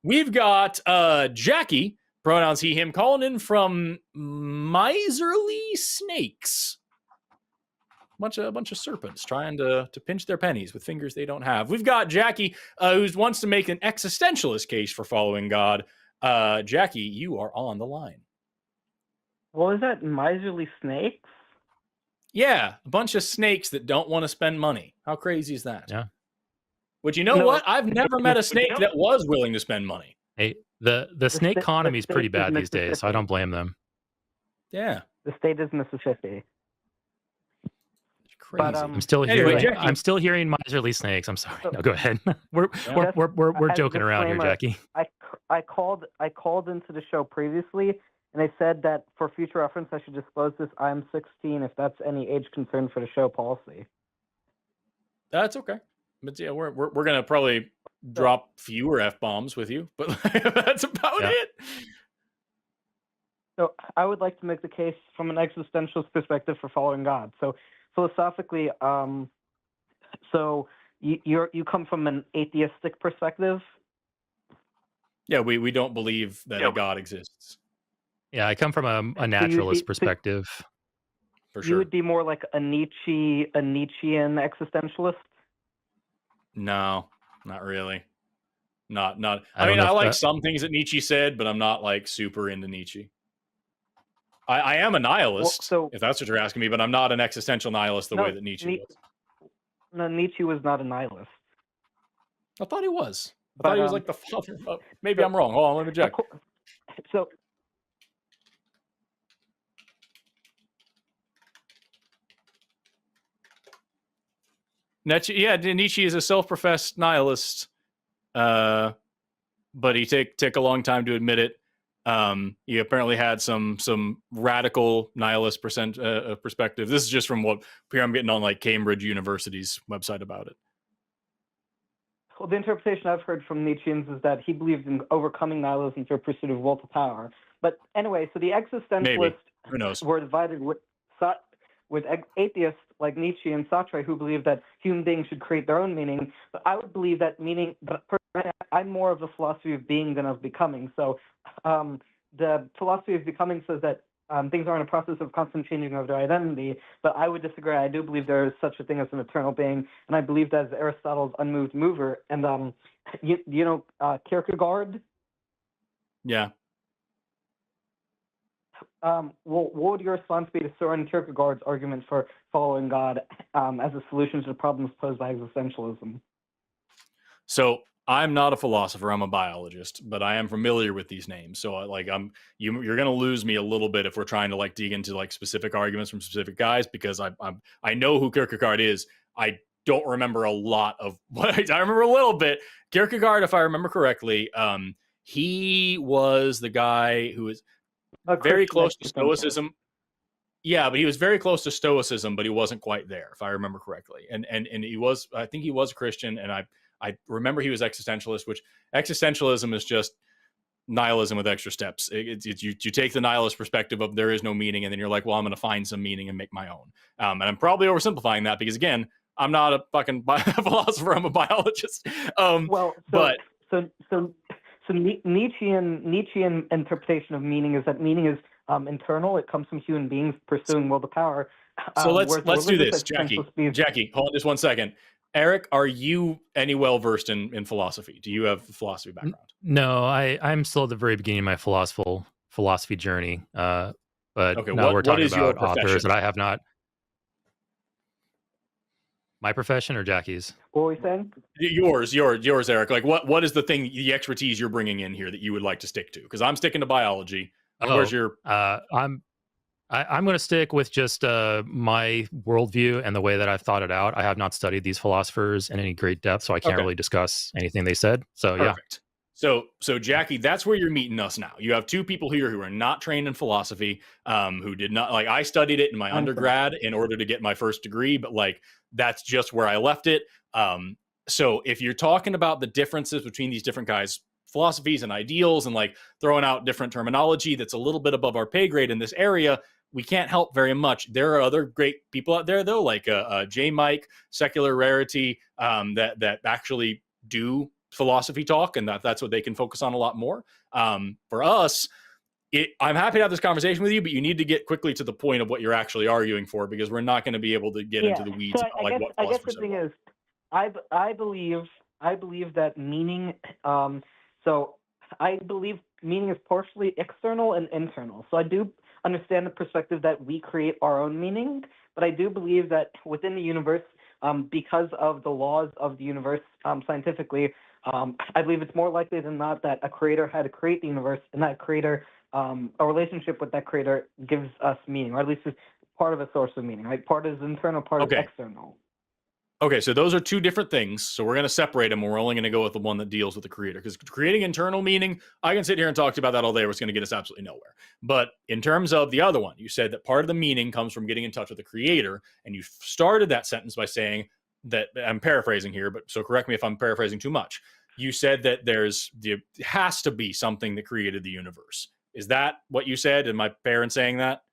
We've got Jackie, pronouns he, him, calling in from Miserly Snakes. A bunch of serpents trying to pinch their pennies with fingers they don't have. We've got Jackie, who wants to make an existentialist case for following God. Jackie, you are on the line. What was that? Miserly snakes? Yeah, a bunch of snakes that don't want to spend money. How crazy is that? Yeah. But you know what? I've never met a snake that was willing to spend money. Hey, the snake economy is pretty bad these days, so I don't blame them. Yeah. The state is Mississippi. Crazy. But, I'm still hearing miserly snakes. I'm sorry. No, go ahead. We're joking around here, Jackie. I called into the show previously, and I said that for future reference, I should disclose this. I'm 16. If that's any age concern for the show policy. That's okay. But yeah, we're gonna probably drop fewer F-bombs with you, but that's about it. So I would like to make the case from an existentialist perspective for following God. So philosophically, so you come from an atheistic perspective. Yeah, we don't believe that a God exists. Yeah, I come from a naturalist perspective. For sure. You would be more like a Nietzschean existentialist. No, not really. Not. I mean, I like some things that Nietzsche said, but I'm not like super into Nietzsche. I am a nihilist, if that's what you're asking me, but I'm not an existential nihilist the way that Nietzsche was. No, Nietzsche was not a nihilist. I thought he was. I thought he was like the father of... Maybe I'm wrong. Hold on, let me check. So... Nietzsche is a self-professed nihilist, but he took a long time to admit it. He apparently had some radical nihilist perspective. This is just from what I'm getting on like Cambridge University's website about it. Well, the interpretation I've heard from Nietzscheans is that he believed in overcoming nihilism through pursuit of will to power. But anyway, so the existentialists were divided with atheists like Nietzsche and Sartre who believe that human beings should create their own meaning. But I would believe that meaning, but I'm more of the philosophy of being than of becoming. So the philosophy of becoming says that things are in a process of constant changing of their identity, but I would disagree. I do believe there is such a thing as an eternal being, and I believe that as Aristotle's unmoved mover. And you know Kierkegaard? Yeah. What would your response be to Søren Kierkegaard's argument for following God as a solution to the problems posed by existentialism? So I'm not a philosopher. I'm a biologist, but I am familiar with these names. So you're going to lose me a little bit if we're trying to like dig into like specific arguments from specific guys, because I know who Kierkegaard is. I don't remember a lot of what I remember a little bit. Kierkegaard, if I remember correctly, he was the guy who was very close to Stoicism. Yeah, but he was very close to Stoicism, but he wasn't quite there, if I remember correctly. And he was, I think he was a Christian, and I remember he was existentialist, which existentialism is just nihilism with extra steps. You take the nihilist perspective of there is no meaning, and then you're like, well, I'm going to find some meaning and make my own. And I'm probably oversimplifying that because, again, I'm not a fucking philosopher. I'm a biologist. Nietzschean interpretation of meaning is that meaning is internal. It comes from human beings pursuing will to power. So let's do this, Jackie. Jackie, hold on just one second. Eric, are you any well versed in philosophy? Do you have a philosophy background? No, I'm still at the very beginning of my philosophy journey. But okay, now we're talking about profession? authors that I have not. My profession or Jackie's? What were we saying? Yours, Eric. Like, what is the expertise you're bringing in here that you would like to stick to? Because I'm sticking to biology. Where's your? I'm going to stick with just my worldview and the way that I've thought it out. I have not studied these philosophers in any great depth, so I can't really discuss anything they said. So perfect. Yeah. So Jackie, that's where you're meeting us now. You have two people here who are not trained in philosophy, who did not like. I studied it in my undergrad in order to get my first degree, but like that's just where I left it. So if you're talking about the differences between these different guys' philosophies and ideals, and like throwing out different terminology that's a little bit above our pay grade in this area, we can't help very much. There are other great people out there, though, like J. Mike, Secular Rarity, that actually do philosophy talk, and that's what they can focus on a lot more. For us, I'm happy to have this conversation with you, but you need to get quickly to the point of what you're actually arguing for, because we're not going to be able to get into the weeds. So I guess the thing is, I believe that meaning. So I believe meaning is partially external and internal. So I do understand the perspective that we create our own meaning, but I do believe that within the universe, because of the laws of the universe, scientifically, I believe it's more likely than not that a creator had to create the universe, and that creator, a relationship with that creator gives us meaning, or at least is part of a source of meaning, right? Part is internal, part is external. Okay, so those are two different things. So we're going to separate them, and we're only going to go with the one that deals with the creator. Because creating internal meaning, I can sit here and talk to you about that all day. It's going to get us absolutely nowhere. But in terms of the other one, you said that part of the meaning comes from getting in touch with the creator, and you started that sentence by saying that, I'm paraphrasing here, but so correct me if I'm paraphrasing too much. You said that there has to be something that created the universe. Is that what you said? Am I fair in saying that?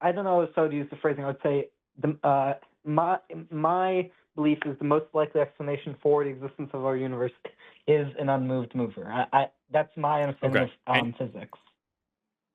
I don't know how to use the phrasing. I would say my belief is the most likely explanation for the existence of our universe is an unmoved mover. That's my understanding of physics.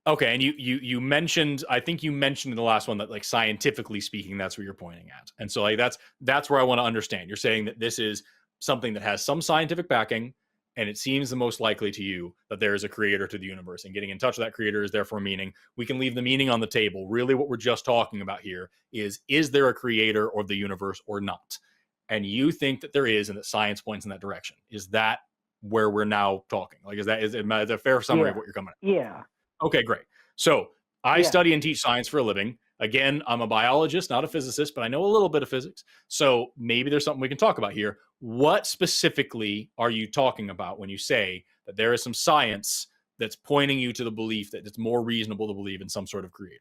Okay, and you mentioned, I think you mentioned in the last one that, like, scientifically speaking, that's what you're pointing at. And so, like, that's where I want to understand. You're saying that this is something that has some scientific backing, and it seems the most likely to you that there is a creator to the universe, and getting in touch with that creator is therefore meaning. We can leave the meaning on the table. Really, what we're just talking about here is there a creator of the universe or not? And you think that there is, and that science points in that direction. Is that where we're now talking? Like, is that a fair summary of what you're coming at? Yeah. Okay, great. So I study and teach science for a living. Again, I'm a biologist, not a physicist, but I know a little bit of physics. So maybe there's something we can talk about here. What specifically are you talking about when you say that there is some science that's pointing you to the belief that it's more reasonable to believe in some sort of creator?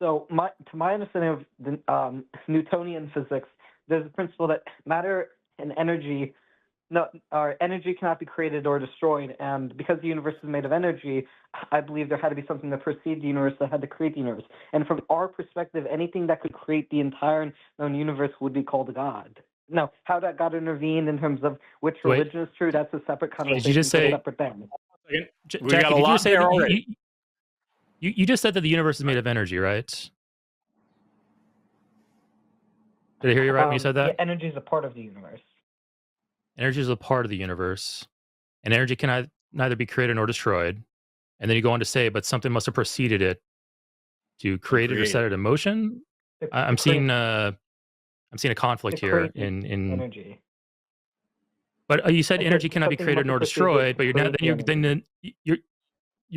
So to my understanding of the Newtonian physics, there's a principle that matter and energy energy cannot be created or destroyed, and because the universe is made of energy, I believe there had to be something that preceded the universe that had to create the universe. And from our perspective, anything that could create the entire known universe would be called a god. Now, how that God intervened in terms of which religion is true, that's a separate conversation. Did you just say? We got a lot there already. You just said that the universe is made of energy, right? Did I hear you right when you said that? Yeah, energy is a part of the universe. Energy is a part of the universe, and energy can neither be created nor destroyed. And then you go on to say, but something must have preceded it to create it or set it in motion. I'm seeing a conflict here in energy. But you said energy cannot be created nor destroyed. But you're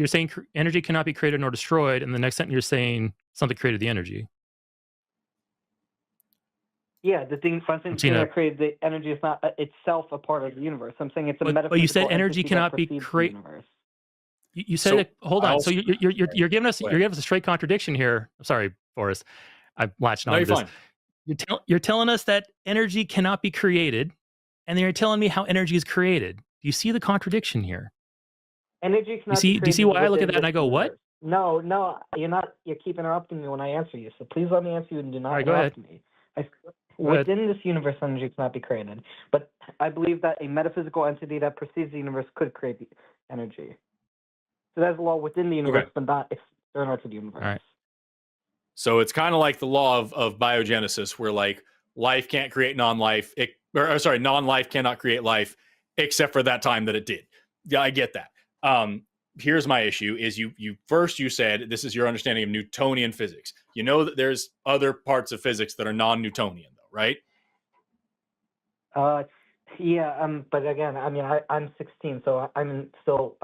saying energy cannot be created nor destroyed, and the next sentence you're saying something created the energy. Yeah, the thing that created the energy is not itself a part of the universe. I'm saying it's a metaphysical. But you said energy cannot be created. You said it. Hold on. So you're giving us a straight contradiction here. I'm sorry, Forrest. I've latched on to this. Fine. You're telling us that energy cannot be created, and then you're telling me how energy is created. Do you see the contradiction here? Energy cannot. Do you see why I look at that and I go, what? No, you're not. You keep interrupting me when I answer you. So please let me answer you and do not interrupt me. Within this universe, energy cannot be created, but I believe that a metaphysical entity that precedes the universe could create the energy. So that's a law within the universe, but not external to the universe. All right. So it's kind of like the law of biogenesis, where, like, life can't create non-life. Non-life cannot create life, except for that time that it did. Yeah, I get that. Here's my issue: is you said this is your understanding of Newtonian physics. You know that there's other parts of physics that are non-Newtonian, though, right? Yeah. But again, I mean, I'm 16, so I'm still,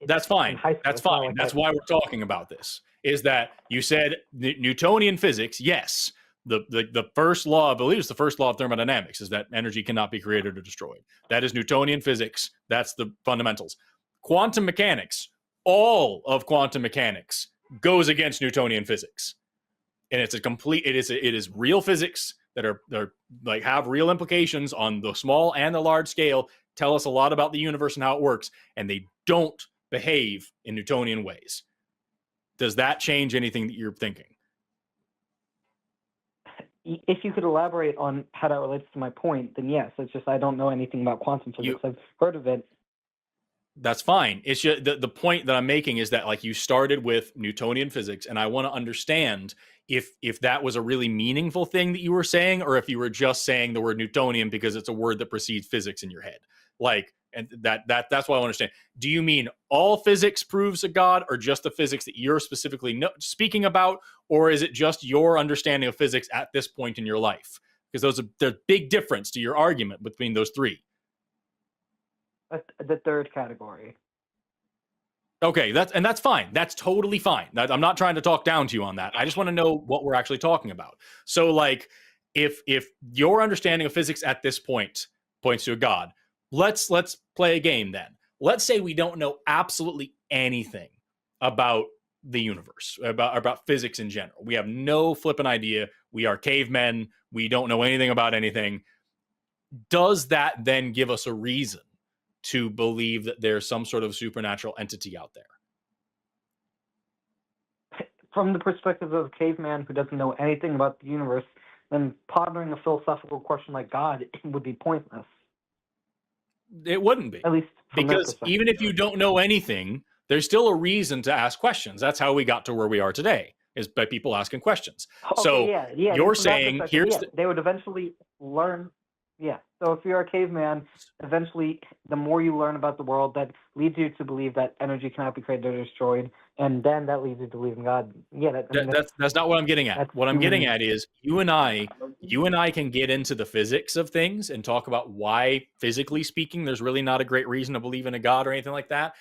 That's fine. That's fine. Like that's why we're talking about this. Is that you said Newtonian physics? Yes. The first law, I believe, is the first law of thermodynamics, is that energy cannot be created or destroyed. That is Newtonian physics. That's the fundamentals. Quantum mechanics, all of quantum mechanics goes against Newtonian physics, and it is real physics that are like have real implications on the small and the large scale. Tell us a lot about the universe and how it works, and they don't behave in Newtonian ways. Does that change anything that you're thinking? if you could elaborate on how that relates to my point, then yes. It's just I don't know anything about quantum physics. I've heard of it. That's fine. It's just the point that I'm making is that like you started with Newtonian physics, and I want to understand if that was a really meaningful thing that you were saying, or if you were just saying the word Newtonian because it's a word that precedes physics in your head. Like, and that's what I want to understand. Do you mean all physics proves a God, or just the physics that you're specifically speaking about, or is it just your understanding of physics at this point in your life? Because there's a big difference to your argument between those three. The third category. Okay, that's fine. That's totally fine. I'm not trying to talk down to you on that. I just want to know what we're actually talking about. So, like, if your understanding of physics at this point points to a God, let's play a game then. Let's say we don't know absolutely anything about the universe, about physics in general. We have no flipping idea. We are cavemen. We don't know anything about anything. Does that then give us a reason to believe that there's some sort of supernatural entity out there? From the perspective of a caveman who doesn't know anything about the universe, then pondering a philosophical question like God would be pointless. It wouldn't be. At least because even if you don't know anything, there's still a reason to ask questions. That's how we got to where we are today, is by people asking questions. Okay, so you're saying they would eventually learn. Yeah. So if you're a caveman, eventually the more you learn about the world, that leads you to believe that energy cannot be created or destroyed, and then that leads you to believe in God. Yeah, that's not what I'm getting at. What I'm getting at is you and I can get into the physics of things and talk about why, physically speaking, there's really not a great reason to believe in a God or anything like that.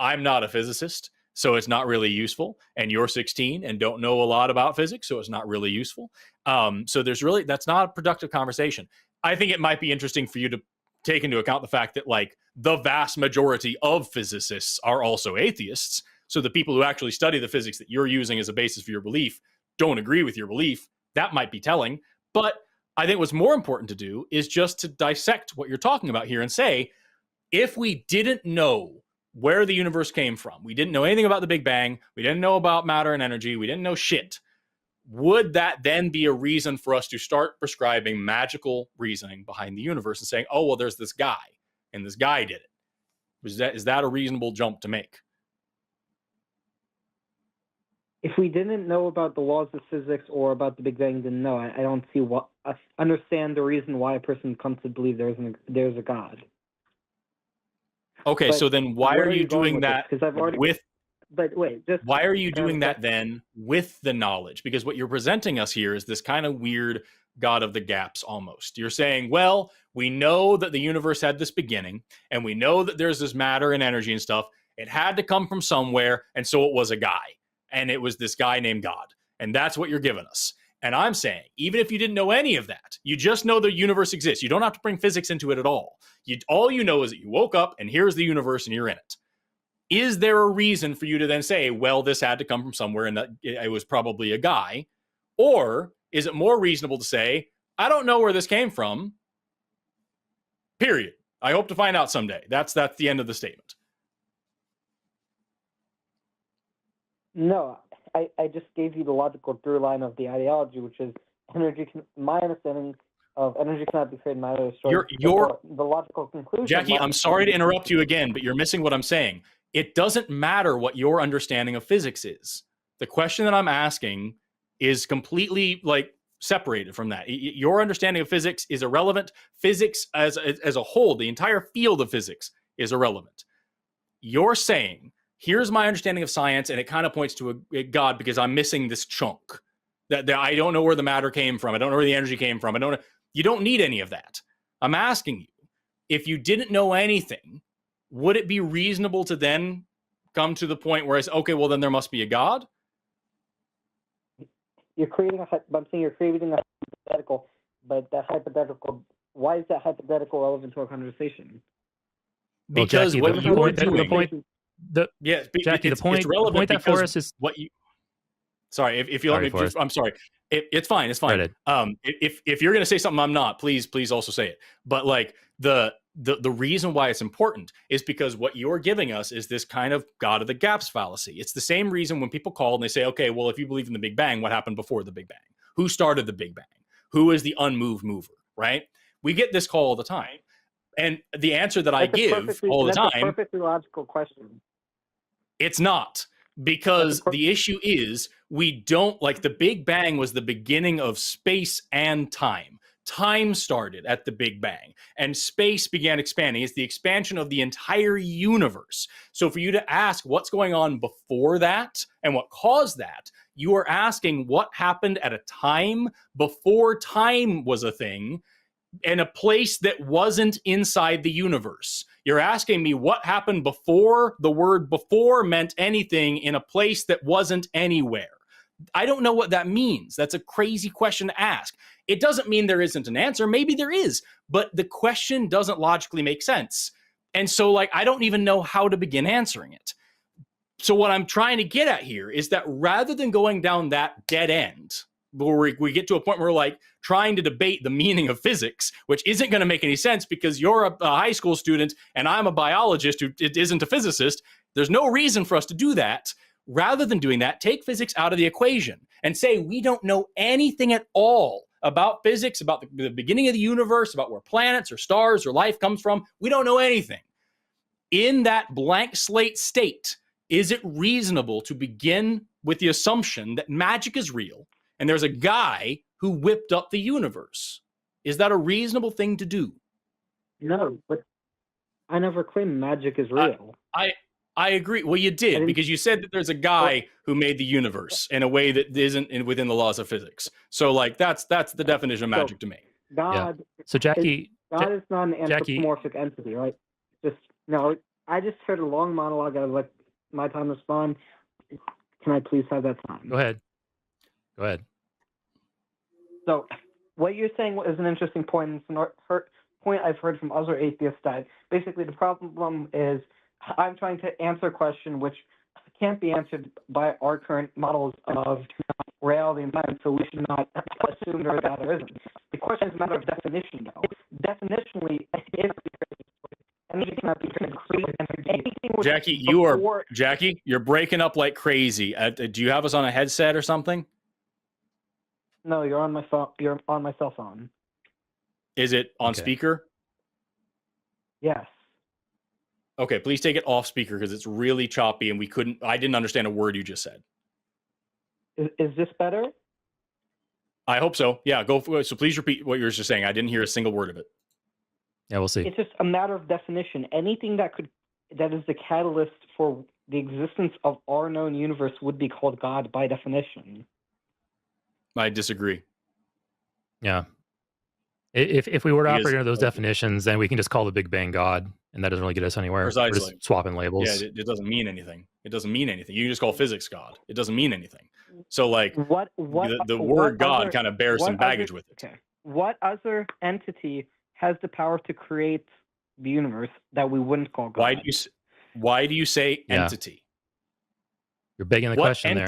I'm not a physicist, so it's not really useful. And you're 16 and don't know a lot about physics, so it's not really useful. So that's not a productive conversation. I think it might be interesting for you to take into account the fact that like the vast majority of physicists are also atheists. So the people who actually study the physics that you're using as a basis for your belief don't agree with your belief. That might be telling. But I think what's more important to do is just to dissect what you're talking about here and say, if we didn't know where the universe came from, we didn't know anything about the Big Bang, we didn't know about matter and energy, we didn't know shit, would that then be a reason for us to start prescribing magical reasoning behind the universe and saying, oh, well, there's this guy, and this guy did it? Is that a reasonable jump to make? If we didn't know about the laws of physics or about the Big Bang, then no, I don't see understand the reason why a person comes to believe there's a God. Okay, but so then why are you doing that why are you doing that then with the knowledge? Because what you're presenting us here is this kind of weird God of the gaps almost. You're saying, well, we know that the universe had this beginning, and we know that there's this matter and energy and stuff. It had to come from somewhere, and so it was a guy. And it was this guy named God. And that's what you're giving us. And I'm saying, even if you didn't know any of that, you just know the universe exists. You don't have to bring physics into it at all. All you know is that you woke up, and here's the universe, and you're in it. Is there a reason for you to then say, well, this had to come from somewhere and that it was probably a guy? Or is it more reasonable to say, I don't know where this came from, period. I hope to find out someday. That's the end of the statement. No, I just gave you the logical through line of the ideology, which is my understanding of energy cannot be created, matter destroyed. The logical conclusion. Jackie, I'm sorry to interrupt you again, but you're missing what I'm saying. It doesn't matter what your understanding of physics is. The question that I'm asking is completely like separated from that. Your understanding of physics is irrelevant. Physics as a whole, the entire field of physics is irrelevant. You're saying, here's my understanding of science, and it kind of points to a God because I'm missing this chunk. That I don't know where the matter came from. I don't know where the energy came from. You don't need any of that. I'm asking you, if you didn't know anything, would it be reasonable to then come to the point where I say, okay, well, then there must be a God? You're creating a hypothetical, but that hypothetical, why is that hypothetical relevant to our conversation? Because Jackie, what you're doing... Jackie, the point that Forrest is... what you... Sorry, if you let me... I'm sorry. It's fine. It's fine. If you're going to say something I'm not, please also say it. But like the reason why it's important is because what you're giving us is this kind of God of the gaps fallacy. It's the same reason when people call and they say, okay, well, if you believe in the Big Bang, what happened before the Big Bang? Who started the Big Bang? who is the unmoved mover, right? We get this call all the time. And the answer that I give all the time... That's a perfectly logical question. It's not, because the issue is we don't, like, the Big Bang was the beginning of space and time. Time started at the Big Bang, and space began expanding. It's the expansion of the entire universe. So for you to ask what's going on before that and what caused that, you are asking what happened at a time before time was a thing, in a place that wasn't inside the universe. You're asking me what happened before the word before meant anything in a place that wasn't anywhere. I don't know what that means. That's a crazy question to ask. It doesn't mean there isn't an answer. Maybe there is, but the question doesn't logically make sense. And so, like, I don't even know how to begin answering it. So what I'm trying to get at here is that rather than going down that dead end, where we get to a point where we're like trying to debate the meaning of physics, which isn't going to make any sense because you're a high school student and I'm a biologist who isn't a physicist. There's no reason for us to do that. Rather than doing that, take physics out of the equation and say we don't know anything at all about physics, about the beginning of the universe, about where planets or stars or life comes from. We don't know anything. In that blank slate state, is it reasonable to begin with the assumption that magic is real and there's a guy who whipped up the universe? Is that a reasonable thing to do? No, but I never claimed magic is real. I agree. Well, you did, because you said that there's a guy who made the universe in a way that isn't within the laws of physics. So, like, that's the definition of magic to me. God. Yeah. So, Jackie, God is not an anthropomorphic entity, right? I just heard a long monologue. I was like, my time to respond. Can I please have that time? Go ahead. So, what you're saying is an interesting point. It's a point I've heard from other atheists that basically the problem is I'm trying to answer a question which can't be answered by our current models of reality and time, so we should not assume there is that or isn't. The question is a matter of definition, though. Definitionally, if energy cannot be created, Jackie, you're breaking up like crazy. Do you have us on a headset or something? No, you're on my phone. You're on my cell phone. Is it on speaker? Yes. Okay, please take it off speaker because it's really choppy and I didn't understand a word you just said. Is this better? I hope so. Yeah, go for it. So please repeat what you were just saying. I didn't hear a single word of it. Yeah, we'll see. It's just a matter of definition. Anything that is the catalyst for the existence of our known universe would be called God by definition. I disagree. Yeah. If we were to operate under those definitions, then we can just call the Big Bang God, and that doesn't really get us anywhere. Precisely. We're just swapping labels. Yeah, it doesn't mean anything. It doesn't mean anything. You just call physics God. It doesn't mean anything. So, like, the word God kind of bears some baggage with it. Okay. What other entity has the power to create the universe that we wouldn't call God? Why do you say entity? You're begging the question there.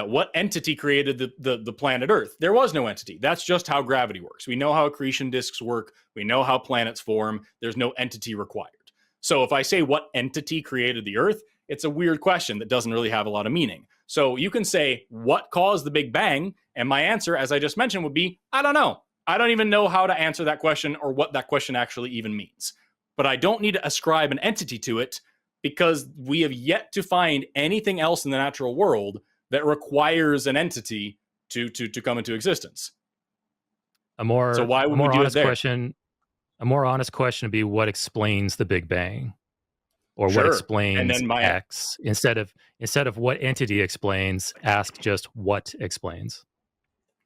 What entity created the planet Earth? There was no entity. That's just how gravity works. We know how accretion disks work. We know how planets form. There's no entity required. So if I say what entity created the Earth, it's a weird question that doesn't really have a lot of meaning. So you can say, what caused the Big Bang? And my answer, as I just mentioned, would be, I don't know. I don't even know how to answer that question or what that question actually even means. But I don't need to ascribe an entity to it, because we have yet to find anything else in the natural world that requires an entity to come into existence. A more honest question would be, what explains the Big Bang? Or what explains X? Instead of what entity explains, ask just what explains.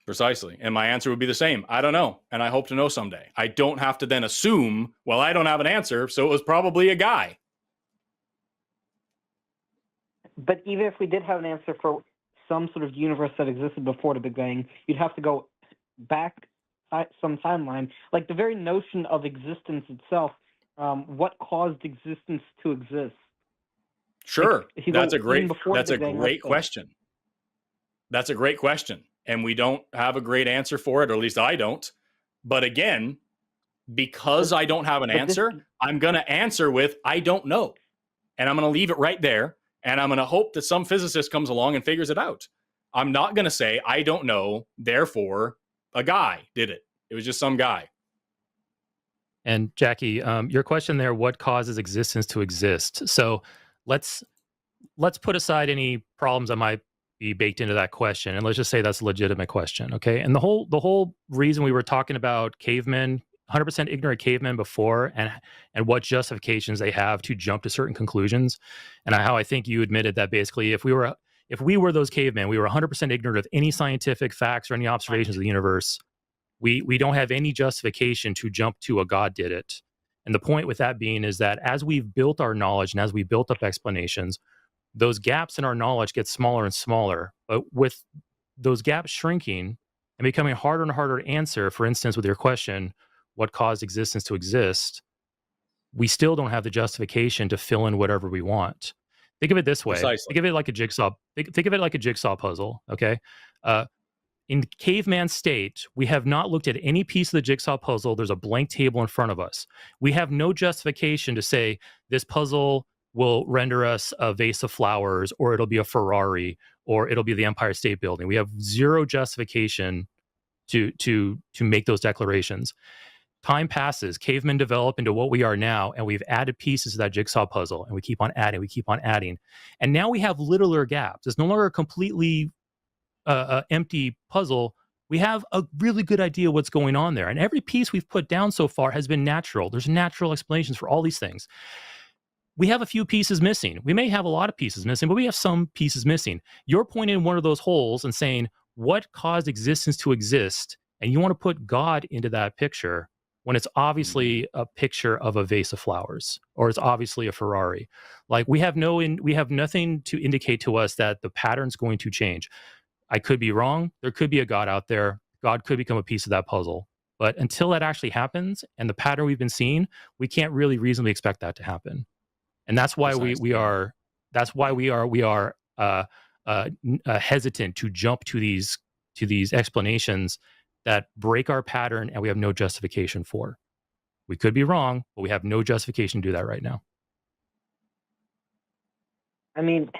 Precisely. And my answer would be the same. I don't know. And I hope to know someday. I don't have to then assume, well, I don't have an answer, so it was probably a guy. But even if we did have an answer for some sort of universe that existed before the Big Bang, you'd have to go back some timeline. Like the very notion of existence itself, what caused existence to exist? Sure. That's a great question. That's a great question. And we don't have a great answer for it, or at least I don't. But again, because I don't have an answer, I'm going to answer with, I don't know. And I'm going to leave it right there. And I'm going to hope that some physicist comes along and figures it out. I'm not going to say, I don't know, therefore a guy did it. It was just some guy. And Jackie, your question there, what causes existence to exist? So let's put aside any problems that might be baked into that question, and let's just say that's a legitimate question, okay? And the whole reason we were talking about cavemen, 100% ignorant cavemen before, and what justifications they have to jump to certain conclusions, and how I think you admitted that basically if we were those cavemen, we were 100% ignorant of any scientific facts or any observations of the universe. We don't have any justification to jump to a God did it. And the point with that being is that as we've built our knowledge and as we built up explanations, those gaps in our knowledge get smaller and smaller. But with those gaps shrinking and becoming harder and harder to answer, for instance, with your question, what caused existence to exist, we still don't have the justification to fill in whatever we want. Think of it this way. Precisely. Think of it like a jigsaw. Think of it like a jigsaw puzzle, okay? In caveman state, we have not looked at any piece of the jigsaw puzzle. There's a blank table in front of us. We have no justification to say this puzzle will render us a vase of flowers, or it'll be a Ferrari, or it'll be the Empire State Building. We have zero justification to make those declarations. Time passes, cavemen develop into what we are now, and we've added pieces to that jigsaw puzzle, and we keep on adding. And now we have littler gaps. It's no longer a completely empty puzzle. We have a really good idea what's going on there. And every piece we've put down so far has been natural. There's natural explanations for all these things. We have a few pieces missing. We may have a lot of pieces missing, but we have some pieces missing. You're pointing in one of those holes and saying, what caused existence to exist? And you want to put God into that picture when it's obviously a picture of a vase of flowers, or it's obviously a Ferrari. Like we have nothing to indicate to us that the pattern's going to change. I could be wrong. There could be a God out there. God could become a piece of that puzzle. But until that actually happens, and the pattern we've been seeing, we can't really reasonably expect that to happen. And that's why we are hesitant to jump to these explanations that break our pattern and we have no justification for. We could be wrong, but we have no justification to do that right now. I mean,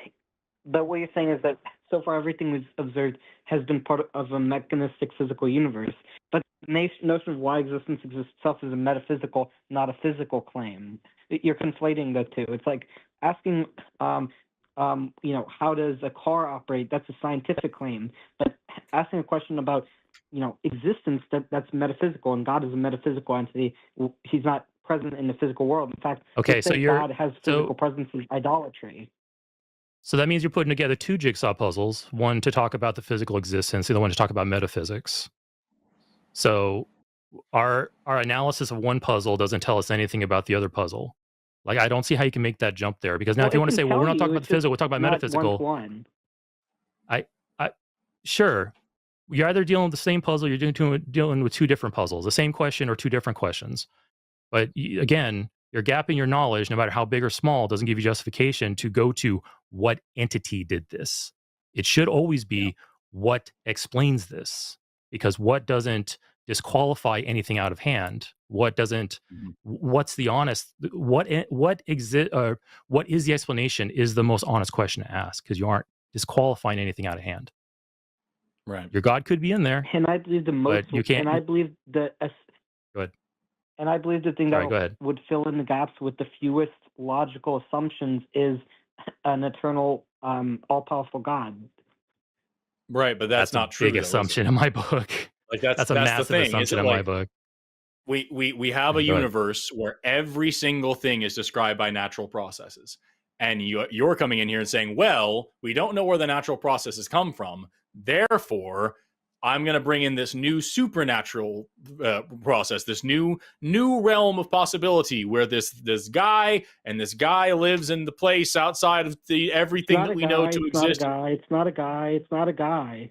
but what you're saying is that so far everything we've observed has been part of a mechanistic physical universe. But the notion of why existence exists itself is a metaphysical, not a physical claim. You're conflating the two. It's like asking, how does a car operate? That's a scientific claim. But asking a question about, existence, that's metaphysical, and God is a metaphysical entity. He's not present in the physical world. In fact, God has physical presence in idolatry. So that means you're putting together two jigsaw puzzles, one to talk about the physical existence, the other one to talk about metaphysics. So our analysis of one puzzle doesn't tell us anything about the other puzzle. Like, I don't see how you can make that jump there, because now if you want to say, well, we're not talking about the physical, we're talking about metaphysical. Sure. You're either dealing with the same puzzle, you're dealing with two different puzzles, the same question or two different questions. But again, you're gapping your knowledge, no matter how big or small, doesn't give you justification to go to what entity did this. It should always be what explains this, because what doesn't disqualify anything out of hand. What doesn't? What's the honest? What is the explanation? Is the most honest question to ask, because you aren't disqualifying anything out of hand. Right. Your God could be in there, and I believe the most. You can't. And I believe that. Go ahead. And I believe the thing that would fill in the gaps with the fewest logical assumptions is an eternal, all-powerful God. Right, but that's not true. Big assumption in my book. Like that's a massive assumption in my book. We have a universe where every single thing is described by natural processes, and you're coming in here and saying, well, we don't know where the natural processes come from, therefore I'm going to bring in this new supernatural process, this new realm of possibility where this guy lives in the place outside of everything that we know to exist. It's not a guy.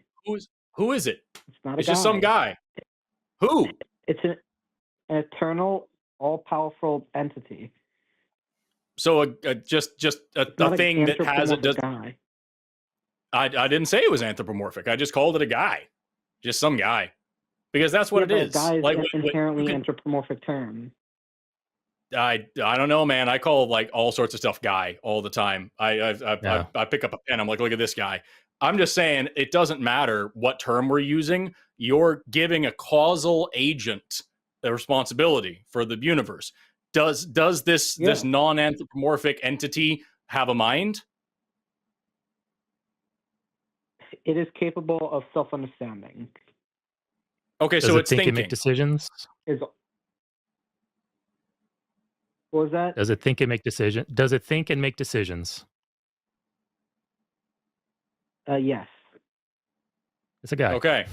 Who is it? It's just some guy. Who? It's an eternal, all-powerful entity. So just a thing that has it. I didn't say it was anthropomorphic. I just called it a guy. Just some guy, because that's what it is. Guy is an inherently anthropomorphic term. I don't know, man. I call like all sorts of stuff guy all the time. I pick up a pen. I'm like, look at this guy. I'm just saying it doesn't matter what term we're using. You're giving a causal agent the responsibility for the universe. Does this non-anthropomorphic entity have a mind? It is capable of self-understanding. Okay, so it's thinking. And make decisions? What was that? Does it think and make decisions? Does it think and make decisions? Yes. It's a guy. Okay.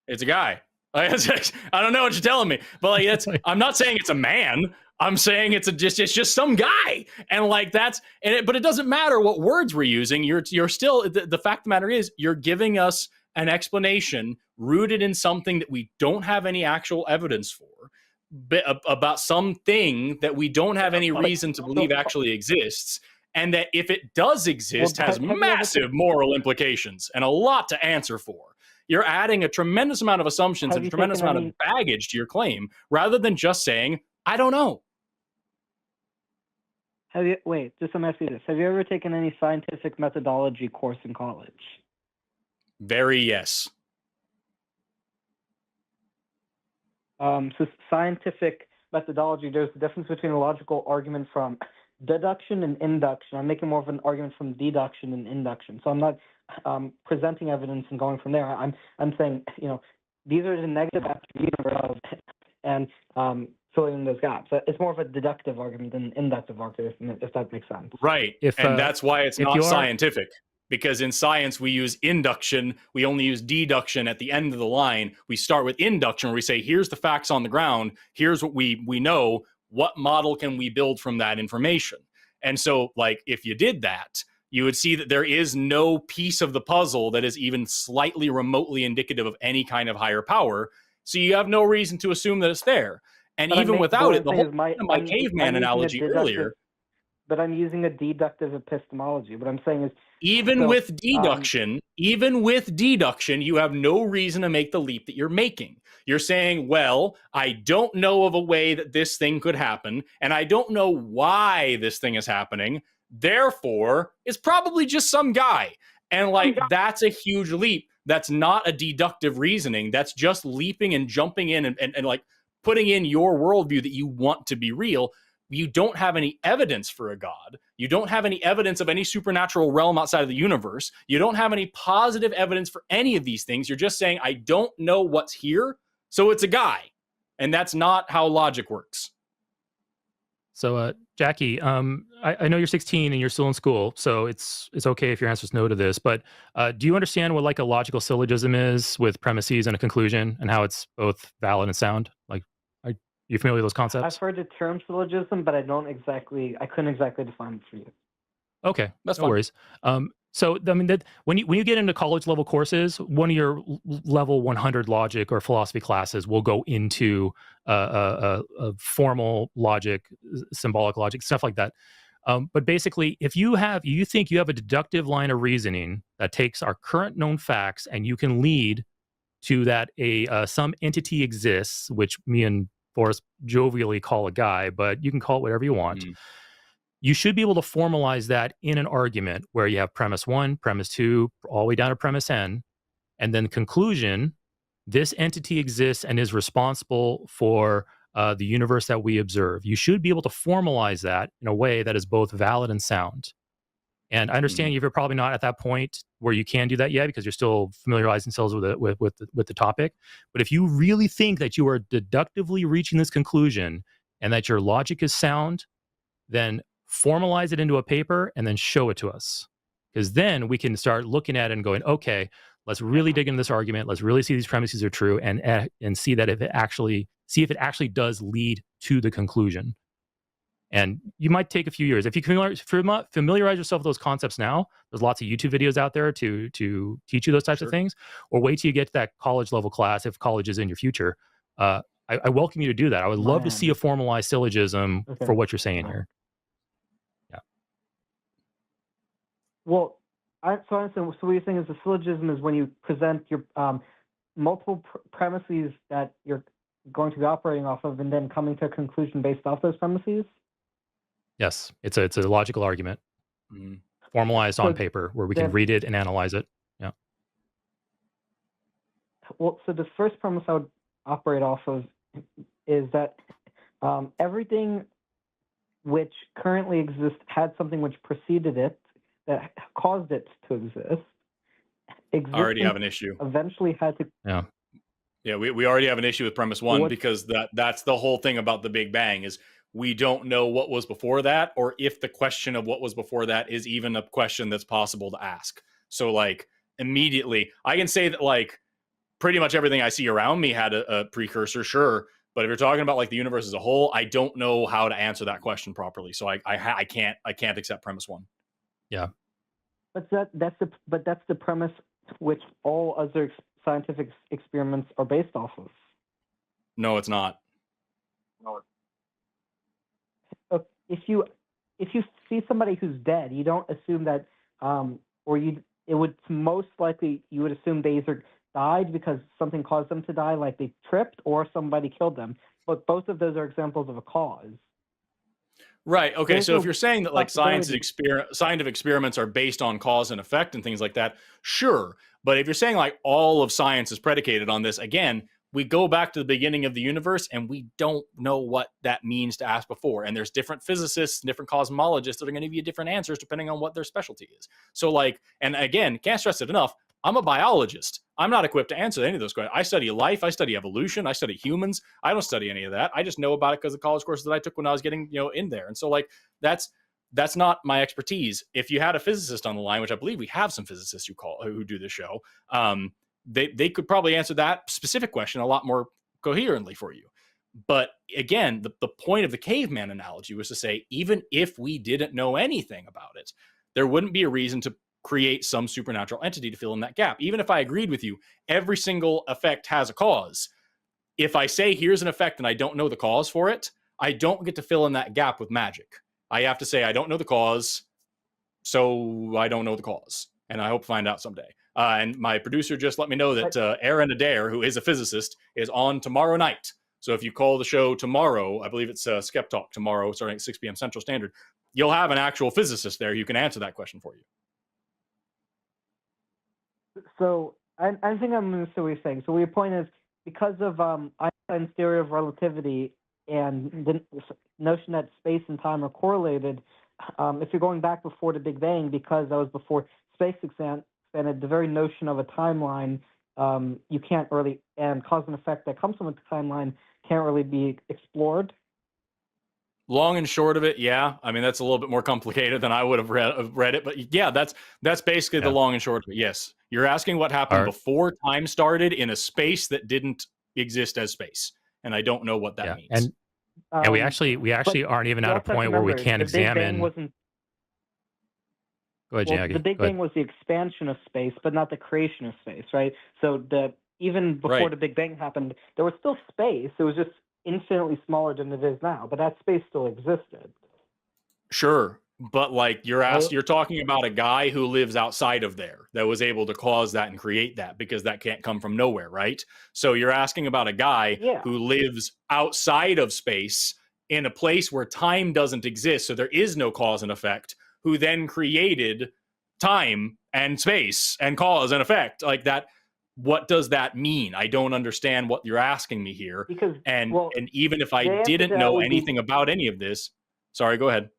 It's a guy. I don't know what you're telling me, but like that's. I'm not saying it's a man. I'm saying it's just some guy, and like that's but it doesn't matter what words we're using. You're still the fact of the matter is you're giving us an explanation rooted in something that we don't have any actual evidence for, about something that we don't have any reason to believe actually exists, and that if it does exist has massive moral implications and a lot to answer for. You're adding a tremendous amount of assumptions and a tremendous amount of baggage to your claim, rather than just saying, I don't know. Wait, just let me ask you this. Have you ever taken any scientific methodology course in college? Very yes. So scientific methodology, there's a difference between a logical argument from deduction and induction. I'm making more of an argument from deduction and induction. So I'm not presenting evidence and going from there. I'm saying, these are the negative attributes of, and filling in those gaps. It's more of a deductive argument than an inductive argument, if that makes sense. Right. And that's why it's not scientific. Because in science, we use induction. We only use deduction at the end of the line. We start with induction, where we say, here's the facts on the ground. Here's what we know. What model can we build from that information? And so, like, if you did that, you would see that there is no piece of the puzzle that is even slightly remotely indicative of any kind of higher power. So you have no reason to assume that it's there. And but even without it, the whole my caveman analogy earlier. But I'm using a deductive epistemology. What I'm saying is, even with deduction, you have no reason to make the leap that you're making. You're saying, well, I don't know of a way that this thing could happen, and I don't know why this thing is happening. Therefore, it's probably just some guy. And like, that's a huge leap. That's not a deductive reasoning. That's just leaping and jumping in and like putting in your worldview that you want to be real. You don't have any evidence for a god. You don't have any evidence of any supernatural realm outside of the universe. You don't have any positive evidence for any of these things. You're just saying, I don't know what's here, so it's a guy. And that's not how logic works. So, Jackie, I know you're 16 and you're still in school, so it's okay if your answer is no to this, but do you understand what like a logical syllogism is with premises and a conclusion and how it's both valid and sound? Like, are you familiar with those concepts? I've heard the term syllogism, but I couldn't exactly define it for you. Okay, that's no worries. So, I mean, that when you get into college level courses, one of your level 100 logic or philosophy classes will go into a formal logic, symbolic logic, stuff like that. But basically, if you think you have a deductive line of reasoning that takes our current known facts and you can lead to that some entity exists, which me and Forrest jovially call a guy, but you can call it whatever you want. Mm-hmm. You should be able to formalize that in an argument where you have premise 1, premise 2, all the way down to premise n, and then conclusion, this entity exists and is responsible for the universe that we observe. You should be able to formalize that in a way that is both valid and sound. And I understand you're probably not at that point where you can do that yet because you're still familiarizing yourselves with the topic. But if you really think that you are deductively reaching this conclusion and that your logic is sound, then formalize it into a paper and then show it to us. Because then we can start looking at it and going, okay, let's really dig into this argument. Let's really see these premises are true and see that if it actually does lead to the conclusion. And you might take a few years. If you familiarize yourself with those concepts now, there's lots of YouTube videos out there to teach you those types of things, or wait till you get to that college level class if college is in your future. I welcome you to do that. I would love to see a formalized syllogism for what you're saying here. Yeah. Well, so what you're saying is the syllogism is when you present your multiple premises that you're going to be operating off of and then coming to a conclusion based off those premises? Yes, it's a logical argument, formalized on paper where we can read it and analyze it. Well, so the first premise I would operate off of is that everything which currently exists had something which preceded it that caused it to exist. I already have an issue. Eventually had to. Yeah, we already have an issue with premise one because that's the whole thing about the Big Bang is we don't know what was before that, or if the question of what was before that is even a question that's possible to ask. So like immediately I can say that like pretty much everything I see around me had a precursor, sure. But if you're talking about like the universe as a whole, I don't know how to answer that question properly. So I can't accept premise one. Yeah. But that's the premise which all other scientific experiments are based off of. No, it's not. If you see somebody who's dead, you don't assume that, it would most likely you would assume they either died because something caused them to die, like they tripped, or somebody killed them. But both of those are examples of a cause. Right. Okay. So if you're saying that like scientific experiments are based on cause and effect and things like that, sure. But if you're saying like all of science is predicated on this, again, we go back to the beginning of the universe and we don't know what that means to ask before. And there's different physicists and different cosmologists that are going to give you different answers depending on what their specialty is. So like, and again, can't stress it enough, I'm a biologist. I'm not equipped to answer any of those questions. I study life. I study evolution. I study humans. I don't study any of that. I just know about it because of college courses that I took when I was getting, in there. And so like, that's not my expertise. If you had a physicist on the line, which I believe we have some physicists who do this show, they could probably answer that specific question a lot more coherently for you. But again, the point of the caveman analogy was to say, even if we didn't know anything about it, there wouldn't be a reason to create some supernatural entity to fill in that gap. Even if I agreed with you, every single effect has a cause. If I say here's an effect and I don't know the cause for it, I don't get to fill in that gap with magic. I have to say I don't know the cause, so I don't know the cause. And I hope to find out someday. And my producer just let me know that Aaron Adair, who is a physicist, is on tomorrow night. So if you call the show tomorrow, I believe it's Skep Talk tomorrow, starting at 6 p.m. Central Standard, you'll have an actual physicist there who can answer that question for you. So I think I'm understanding what you're saying. So your point is, because of Einstein's theory of relativity and the notion that space and time are correlated, if you're going back before the Big Bang, because that was before space expanded, the very notion of a timeline, you can't really, and cause and effect that comes from a timeline can't really be explored. Long and short of it, yeah. I mean, that's a little bit more complicated than I would have read it, but yeah, that's basically the long and short of it. Yes, you're asking what happened before time started in a space that didn't exist as space, and I don't know what that means. And we actually aren't even at a point where we can examine. Go ahead, Jaggy. The Big Bang was the expansion of space, but not the creation of space, right? So even before the Big Bang happened, there was still space. It was just infinitely smaller than it is now, but that space still existed. Sure, but like you're talking about a guy who lives outside of there that was able to cause that and create that, because that can't come from nowhere, right? So you're asking about a guy who lives outside of space in a place where time doesn't exist, so there is no cause and effect, who then created time and space and cause and effect like that. What does that mean? I don't understand what you're asking me here. And even if I didn't know anything about any of this, sorry, go ahead.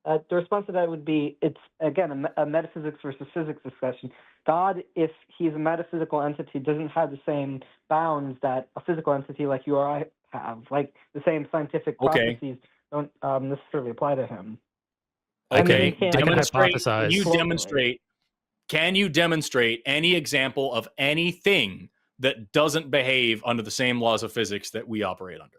The response to that would be, it's, again, a metaphysics versus physics discussion. God, if he's a metaphysical entity, doesn't have the same bounds that a physical entity like you or I have. Like, the same scientific processes don't necessarily apply to him. Okay, Can you demonstrate any example of anything that doesn't behave under the same laws of physics that we operate under?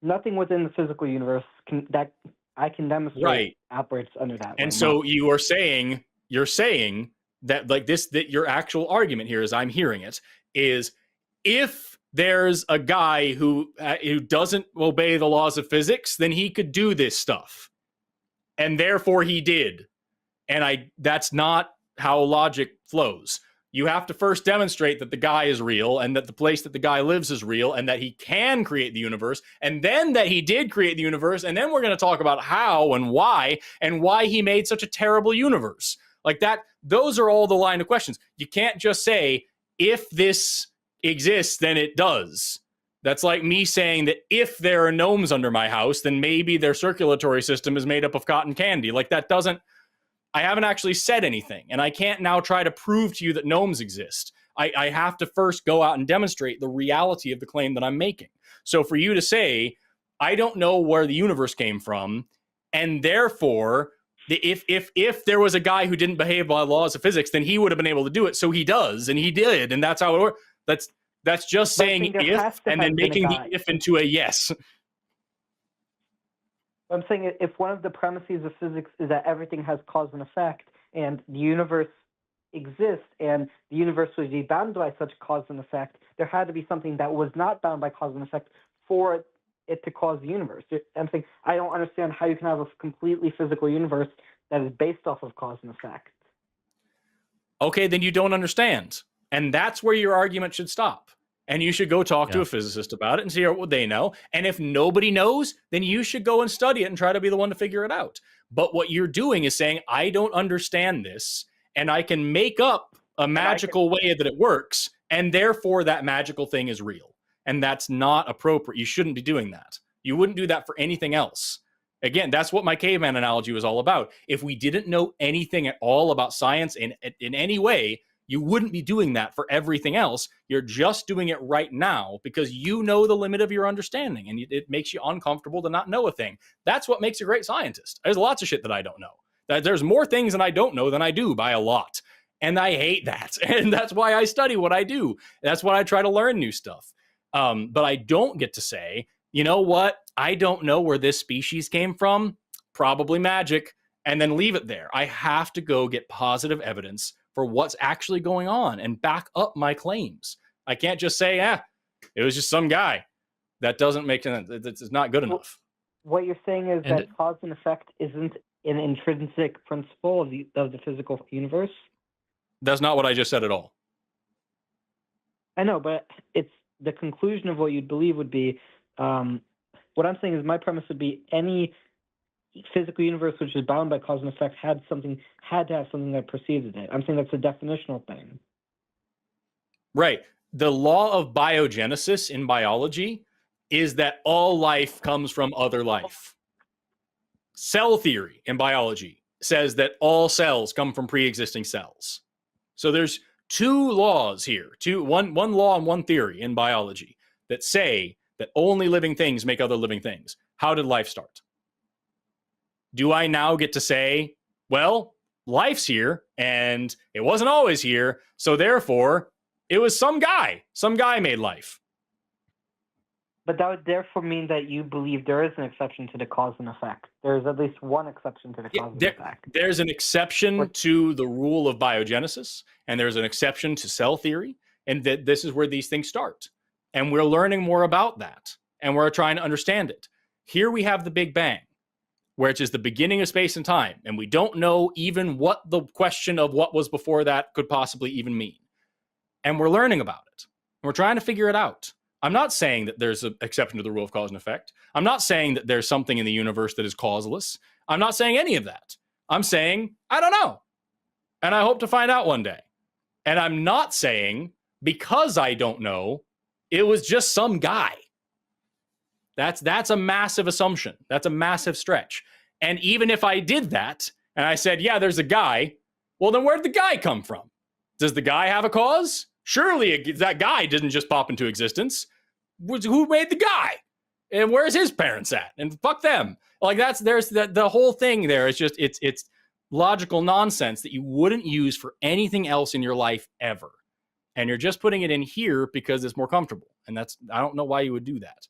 Nothing within the physical universe that I can demonstrate operates under that. And so you're saying that like this, that your actual argument here, as I'm hearing it, is if there's a guy who doesn't obey the laws of physics, then he could do this stuff. And therefore he did. And that's not how logic flows. You have to first demonstrate that the guy is real and that the place that the guy lives is real and that he can create the universe, and then that he did create the universe. And then we're going to talk about how and why he made such a terrible universe. Like that, those are all the line of questions. You can't just say, if this exists, then it does. That's like me saying that if there are gnomes under my house, then maybe their circulatory system is made up of cotton candy. Like that doesn't, I haven't actually said anything. And I can't now try to prove to you that gnomes exist. I have to first go out and demonstrate the reality of the claim that I'm making. So for you to say, I don't know where the universe came from, and therefore, if there was a guy who didn't behave by the laws of physics, then he would have been able to do it. So he does, and he did, and that's how it works. That's just saying if, and then making the if into a yes. I'm saying if one of the premises of physics is that everything has cause and effect, and the universe exists, and the universe would be bound by such cause and effect, there had to be something that was not bound by cause and effect for it to cause the universe. I'm saying I don't understand how you can have a completely physical universe that is based off of cause and effect. Okay, then you don't understand. And that's where your argument should stop. And you should go talk to a physicist about it and see what they know. And if nobody knows, then you should go and study it and try to be the one to figure it out. But what you're doing is saying, I don't understand this, and I can make up a magical way that it works, and therefore that magical thing is real. And that's not appropriate. You shouldn't be doing that. You wouldn't do that for anything else. Again, that's what my caveman analogy was all about. If we didn't know anything at all about science in any way, you wouldn't be doing that for everything else. You're just doing it right now because you know the limit of your understanding, and it makes you uncomfortable to not know a thing. That's what makes a great scientist. There's lots of shit that I don't know. There's more things that I don't know than I do by a lot. And I hate that. And that's why I study what I do. That's why I try to learn new stuff. But I don't get to say, you know what? I don't know where this species came from. Probably magic. And then leave it there. I have to go get positive evidence for what's actually going on and back up my claims. I can't just say, it was just some guy. That doesn't make sense. It's not good enough. What you're saying is that cause and effect isn't an intrinsic principle of the physical universe? That's not what I just said at all. I know, but it's the conclusion of what you'd believe would be, what I'm saying is my premise would be any physical universe which is bound by cause and effect had to have something that preceded it. I'm saying that's a definitional thing. Right. The law of biogenesis in biology is that all life comes from other life. Cell theory in biology says that all cells come from pre-existing cells. So there's two laws here, one law and one theory in biology that say that only living things make other living things. How did life start? Do I now get to say, well, life's here and it wasn't always here, so therefore it was some guy made life? But that would therefore mean that you believe there is an exception to the cause and effect. There's at least one exception to the cause and effect. There's an exception to the rule of biogenesis, and there's an exception to cell theory, and that this is where these things start. And we're learning more about that, and we're trying to understand it. Here we have the Big Bang, which is the beginning of space and time, and we don't know even what the question of what was before that could possibly even mean. And we're learning about it. And we're trying to figure it out. I'm not saying that there's an exception to the rule of cause and effect. I'm not saying that there's something in the universe that is causeless. I'm not saying any of that. I'm saying, I don't know. And I hope to find out one day. And I'm not saying, because I don't know, it was just some guy. That's a massive assumption. That's a massive stretch. And even if I did that, and I said, yeah, there's a guy, well, then where'd the guy come from? Does the guy have a cause? Surely that guy didn't just pop into existence. Who made the guy? And where's his parents at? And fuck them. Like there's the whole thing there is just, it's logical nonsense that you wouldn't use for anything else in your life ever. And you're just putting it in here because it's more comfortable. And I don't know why you would do that.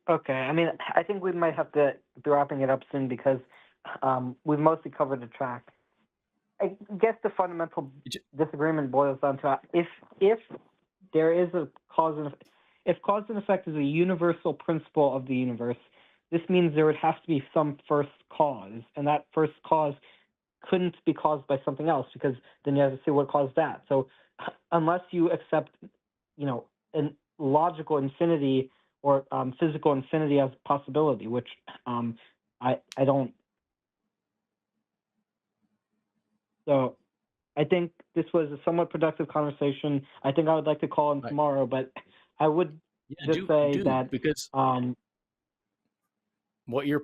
Okay. I mean, I think we might have to be wrapping it up soon because we've mostly covered the track. I guess the fundamental disagreement boils down to if there is a cause and effect, if cause and effect is a universal principle of the universe, this means there would have to be some first cause, and that first cause couldn't be caused by something else because then you have to see what caused that. So unless you accept, an logical infinity or physical infinity as a possibility, which I don't So I think this was a somewhat productive conversation. I think I would like to call him tomorrow, but I would say that because what you're,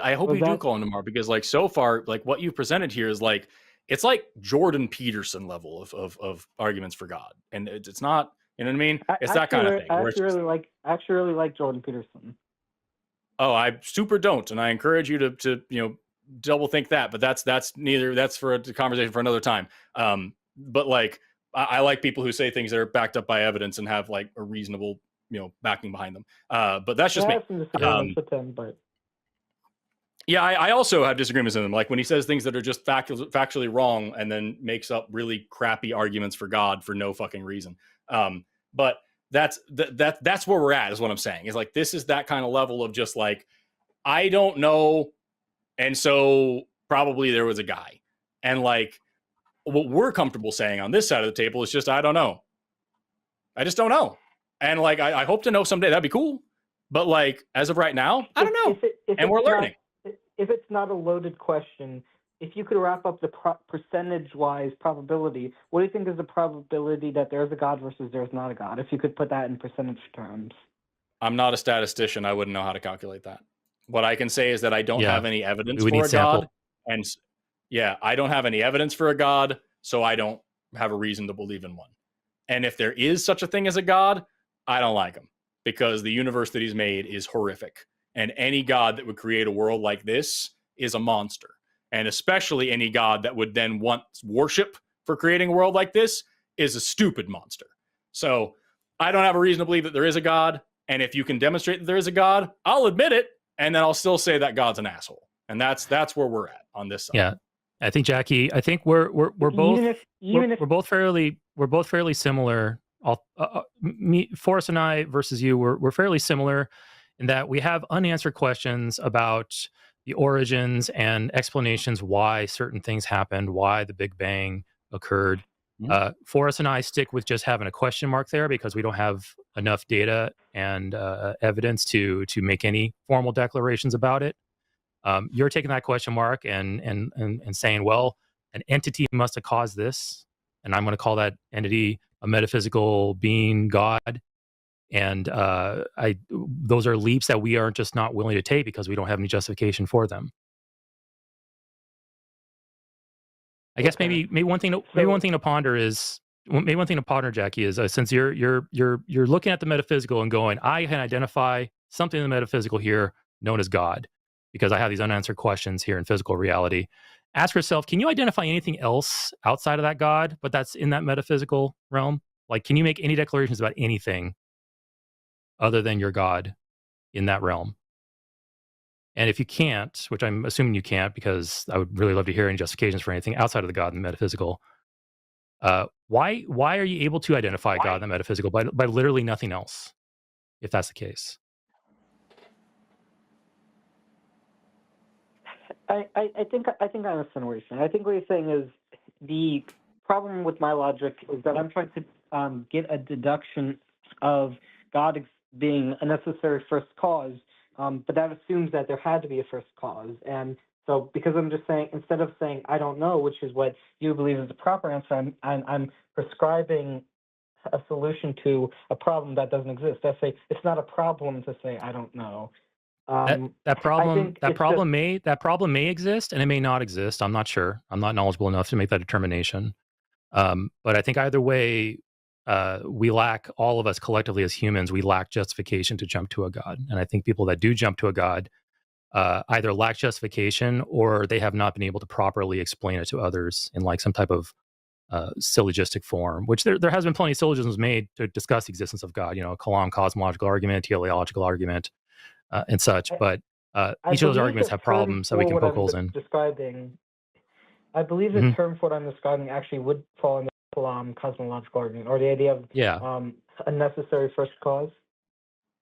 I hope you do call him tomorrow, because like so far, like what you've presented here is like, it's like Jordan Peterson level of arguments for God, and it's not, you know what I mean? It's that kind of thing. I actually really like Jordan Peterson. Oh, I super don't, and I encourage you to double think that, but that's for a conversation for another time. But like I like people who say things that are backed up by evidence and have like a reasonable backing behind them. But that's just me. With him, but yeah, I also have disagreements with him. Like when he says things that are just factually wrong and then makes up really crappy arguments for God for no fucking reason. But that's where we're at, is what I'm saying. Is like, this is that kind of level of just like, I don't know, and so probably there was a guy. And like, what we're comfortable saying on this side of the table is just, I don't know. I just don't know. And like, I hope to know someday. That'd be cool. But like, as of right now, I don't know. And we're learning. If it's not a loaded question, if you could wrap up the percentage-wise probability, what do you think is the probability that there's a God versus there's not a God, if you could put that in percentage terms? I'm not a statistician. I wouldn't know how to calculate that. What I can say is that I don't have any evidence for a God. And yeah, I don't have any evidence for a God, so I don't have a reason to believe in one. And if there is such a thing as a God, I don't like him, because the universe that he's made is horrific. And any God that would create a world like this is a monster. And especially any God that would then want worship for creating a world like this is a stupid monster. So I don't have a reason to believe that there is a God. And if you can demonstrate that there is a God, I'll admit it. And then I'll still say that God's an asshole. And that's where we're at on this side. Yeah. I think, Jackie, we're both fairly similar. Forrest and I versus you, we're fairly similar in that we have unanswered questions about the origins and explanations why certain things happened, why the Big Bang occurred. Forrest and I stick with just having a question mark there because we don't have enough data and evidence to make any formal declarations about it. You're taking that question mark and saying, well, an entity must have caused this, and I'm going to call that entity a metaphysical being, God. And those are leaps that we are just not willing to take because we don't have any justification for them. I guess maybe one thing to ponder, Jackie, is since you're looking at the metaphysical and going, I can identify something in the metaphysical here known as God, because I have these unanswered questions here in physical reality. Ask yourself, can you identify anything else outside of that God, but that's in that metaphysical realm? Like, can you make any declarations about anything other than your God in that realm? And if you can't, which I'm assuming you can't, because I would really love to hear any justifications for anything outside of the God and the metaphysical, why are you able to identify God and the metaphysical by literally nothing else, if that's the case? I think I understand what you're saying. I think what you're saying is the problem with my logic is that I'm trying to get a deduction of God being a necessary first cause, but that assumes that there had to be a first cause. And so because I'm just saying, instead of saying I don't know, which is what you believe is the proper answer, I'm prescribing a solution to a problem that doesn't exist. I say it's not a problem to say I don't know. That problem may exist and it may not exist. I'm not sure. I'm not knowledgeable enough to make that determination. But I think either way, we lack, all of us collectively as humans, we lack justification to jump to a God. And I think people that do jump to a God either lack justification or they have not been able to properly explain it to others in like some type of syllogistic form, which there has been plenty of syllogisms made to discuss the existence of God, Kalam cosmological argument, teleological argument, and such. But each of those arguments have problems that we can poke holes in. I believe the term for what I'm describing actually would fall in the Kalam cosmological argument, or the idea of a necessary first cause.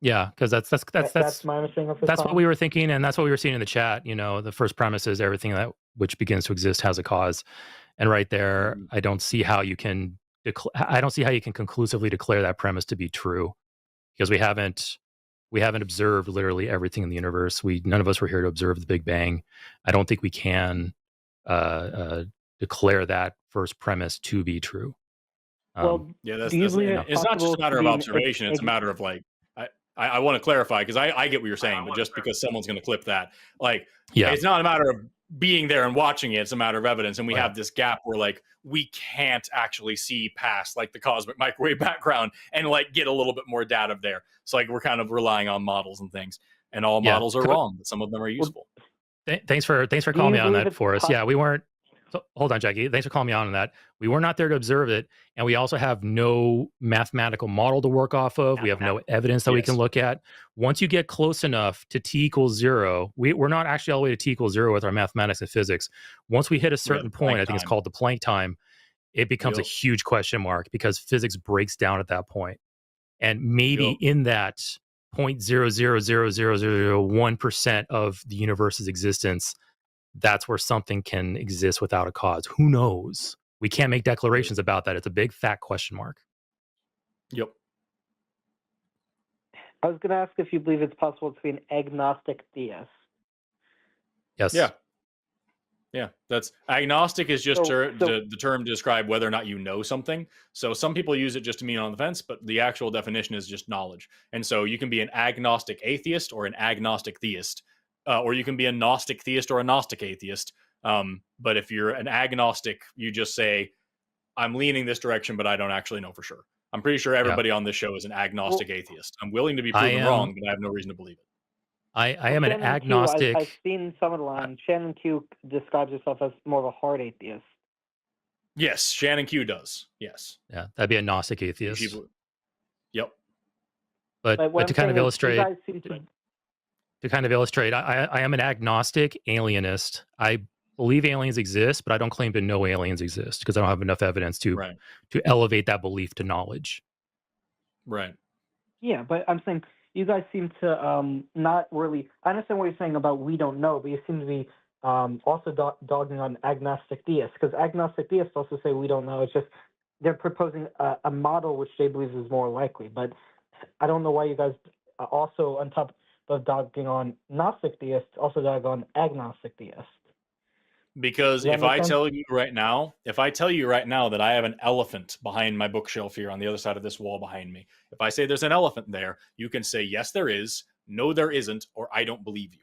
Yeah, because that's my understanding of that's what we were thinking, and that's what we were seeing in the chat. The first premise is everything that which begins to exist has a cause, and right there, I don't see how you can conclusively declare that premise to be true, because we haven't observed literally everything in the universe. None of us were here to observe the Big Bang. I don't think we can declare that first premise to be true. Well, yeah, it's not just a matter of observation. It's a matter of like, I want to clarify because I get what you're saying, but just because someone's going to clip that, like, it's not a matter of being there and watching it. It's a matter of evidence. And we have this gap where like, we can't actually see past like the cosmic microwave background and like get a little bit more data there. So like, we're kind of relying on models and things, and all models are wrong, but some of them are useful. Thanks for calling me on that, Forrest. Yeah, we weren't. So, hold on, Jackie. Thanks for calling me on that. We were not there to observe it, and we also have no mathematical model to work off of. We have no evidence that we can look at. Once you get close enough to t equals 0, we're not actually all the way to t equals 0 with our mathematics and physics. Once we hit a certain point, I think it's called the Planck time, it becomes a huge question mark because physics breaks down at that point. And maybe in that 0.0000001% of the universe's existence, that's where something can exist without a cause. Who knows? We can't make declarations about that. It's a big fat question mark. Yep. I was going to ask if you believe it's possible to be an agnostic theist. Yes. Yeah, that's agnostic is just the term to describe whether or not you know something. So some people use it just to mean on the fence, but the actual definition is just knowledge. And so you can be an agnostic atheist or an agnostic theist. Or you can be a Gnostic theist or a Gnostic atheist. But if you're an agnostic, you just say, I'm leaning this direction, but I don't actually know for sure. I'm pretty sure everybody on this show is an agnostic atheist. I'm willing to be proven wrong, but I have no reason to believe it. I am an agnostic. I've seen some of the lines. Shannon Q describes herself as more of a hard atheist. Yes, Shannon Q does. Yes. Yeah, that'd be a Gnostic atheist. Yep. But to kind of illustrate... To kind of illustrate, I am an agnostic alienist. I believe aliens exist, but I don't claim to know aliens exist because I don't have enough evidence to elevate that belief to knowledge. Right. Yeah, but I'm saying you guys seem to not really... I understand what you're saying about we don't know, but you seem to be also dogging on agnostic theists, because agnostic theists also say we don't know. It's just they're proposing a model which they believe is more likely. But I don't know why you guys also, on top of dogging on Gnostic theists, also dog on agnostic theists. Because if I tell you right now that I have an elephant behind my bookshelf here on the other side of this wall behind me, if I say there's an elephant there, you can say, yes, there is, no, there isn't, or I don't believe you.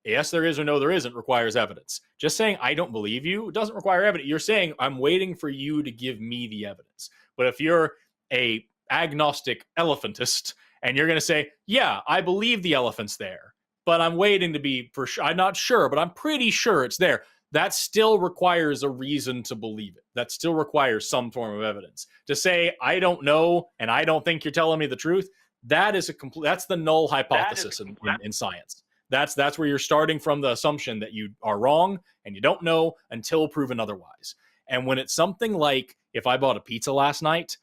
Yes, there is, or no, there isn't requires evidence. Just saying I don't believe you doesn't require evidence. You're saying I'm waiting for you to give me the evidence. But if you're a agnostic elephantist, and you're going to say, yeah, I believe the elephant's there, but I'm waiting to be for sure. I'm not sure, but I'm pretty sure it's there. That still requires a reason to believe it. That still requires some form of evidence. To say, I don't know, and I don't think you're telling me the truth, that is that's the null hypothesis in science. That's where you're starting from the assumption that you are wrong and you don't know until proven otherwise. And when it's something like, if I bought a pizza last night,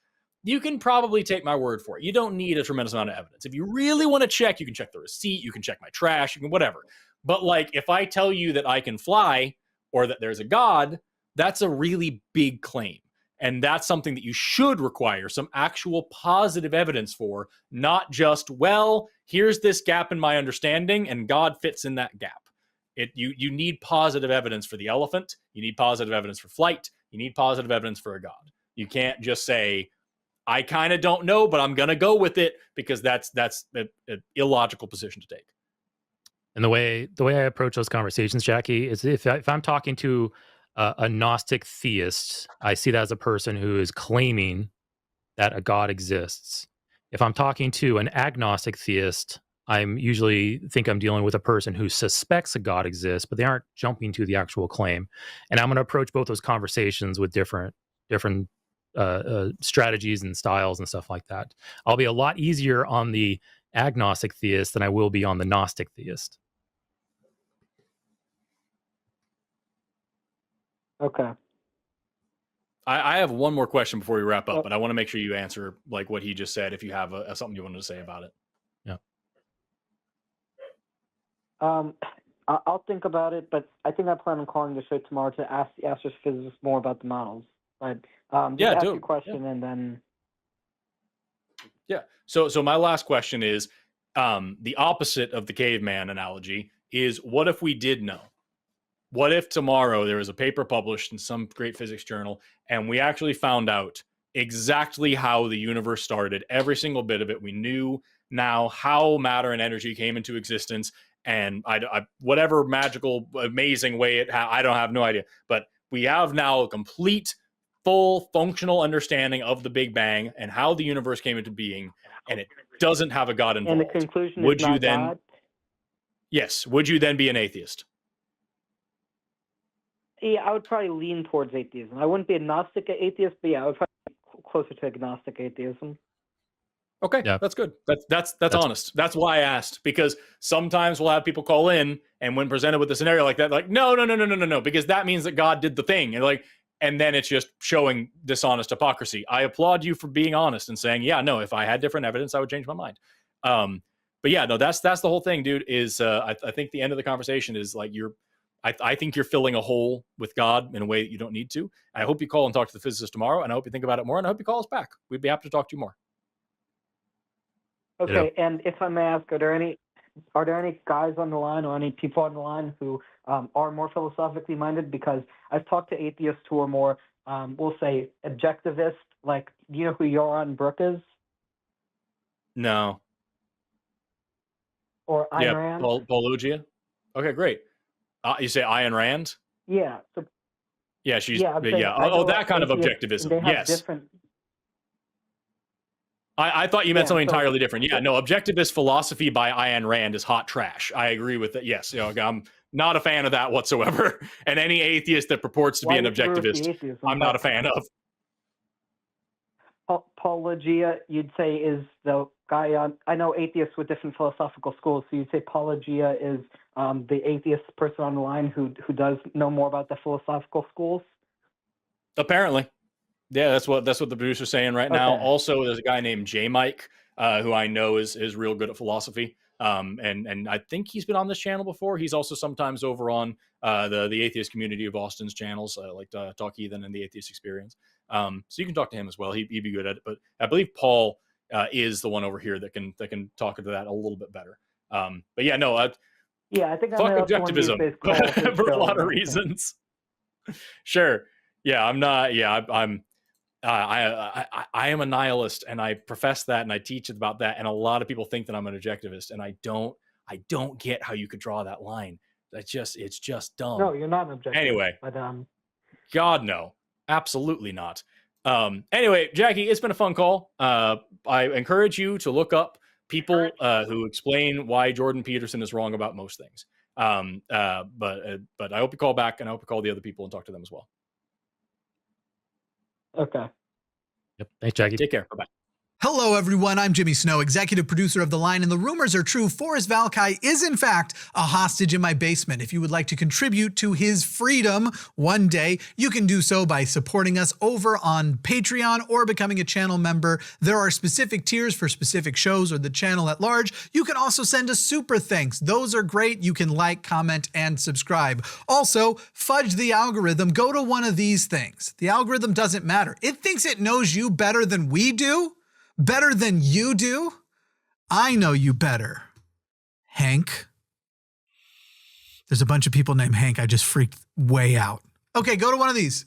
you can probably take my word for it. You don't need a tremendous amount of evidence. If you really want to check, you can check the receipt, you can check my trash, you can whatever. But like, if I tell you that I can fly or that there's a God, that's a really big claim. And that's something that you should require some actual positive evidence for, not just, well, here's this gap in my understanding and God fits in that gap. You need positive evidence for the elephant. You need positive evidence for flight. You need positive evidence for a God. You can't just say, I kind of don't know, but I'm going to go with it, because that's an illogical position to take. And the way I approach those conversations, Jackie, is if I'm talking to a Gnostic theist, I see that as a person who is claiming that a God exists. If I'm talking to an agnostic theist, I'm usually think I'm dealing with a person who suspects a God exists, but they aren't jumping to the actual claim. And I'm going to approach both those conversations with different strategies and styles and stuff like that. I'll be a lot easier on the agnostic theist than I will be on the Gnostic theist. Okay. I have one more question before we wrap up, but I want to make sure you answer like what he just said, if you have something you wanted to say about it. Yeah. I'll think about it, but I think I plan on calling the show tomorrow to ask the astrophysicists more about the models. But ask your question and then. Yeah. So my last question is, the opposite of the caveman analogy is, what if we did know? what if tomorrow there was a paper published in some great physics journal and we actually found out exactly how the universe started, every single bit of it. We knew now how matter and energy came into existence, and whatever magical, amazing way I don't have no idea, but we have now a complete, full, functional understanding of the Big Bang and how the universe came into being, and it doesn't have a God involved. And the conclusion is not God? Yes. Would you then be an atheist? Yeah, I would probably lean towards atheism. I wouldn't be a Gnostic atheist, but yeah, I would probably be closer to agnostic atheism. Okay, yeah. That's good. That's honest. That's why I asked, because sometimes we'll have people call in, and when presented with a scenario like that, like, no, because that means that God did the thing, and then it's just showing dishonest hypocrisy. I applaud you for being honest and saying, yeah, no, if I had different evidence, I would change my mind. But yeah, no, that's the whole thing, dude. Is I think the end of the conversation is like I think you're filling a hole with God in a way that you don't need to. I hope you call and talk to the physicist tomorrow, and I hope you think about it more, and I hope you call us back. We'd be happy to talk to you more. Okay, yeah. And if I may ask, are there any guys on the line or any people on the line who are more philosophically minded? Because I've talked to atheists who are more, we'll say, objectivist. Like, do you know who Yoran Brook is? No. Or Ayn Rand? Paulugia? Okay, great. You say Ayn Rand? Yeah. So, yeah, she's that kind of objectivism. Yes. Different... I thought you meant something entirely different. Yeah, no, objectivist philosophy by Ayn Rand is hot trash. I agree with it. Yes, I'm not a fan of that whatsoever. And any atheist that purports to be an objectivist, I'm not a fan of. Paulugia, you'd say, is the guy I know atheists with different philosophical schools, so you'd say Paulugia is the atheist person on the line who does know more about the philosophical schools? Apparently. Yeah, that's what the producer's saying right now. Also, there's a guy named J Mike, who I know is real good at philosophy. And I think he's been on this channel before. He's also sometimes over on the atheist community of Austin's channels, like Talk Heathen and the Atheist Experience. So you can talk to him as well. He'd be good at it. But I believe Paul is the one over here that can talk to that a little bit better. But yeah, no. I think fuck objectivism for a lot of reasons. Sure. Yeah, I'm not. Yeah, I am a nihilist, and I profess that, and I teach about that, and a lot of people think that I'm an objectivist, and I don't get how you could draw that line. It's just dumb. No, you're not an objectivist. Anyway, but God, no, absolutely not. Anyway, Jackie, it's been a fun call. I encourage you to look up people who explain why Jordan Peterson is wrong about most things. But I hope you call back, and I hope you call the other people and talk to them as well. Okay. Yep. Thanks, Jackie. Take care. Bye-bye. Hello, everyone. I'm Jimmy Snow, executive producer of The Line, and the rumors are true. Forrest Valkai is, in fact, a hostage in my basement. If you would like to contribute to his freedom one day, you can do so by supporting us over on Patreon or becoming a channel member. There are specific tiers for specific shows or the channel at large. You can also send us super thanks. Those are great. You can like, comment, and subscribe. Also, fudge the algorithm. Go to one of these things. The algorithm doesn't matter. It thinks it knows you better than we do. Better than you do? I know you better. Hank. There's a bunch of people named Hank. I just freaked way out. Okay, go to one of these.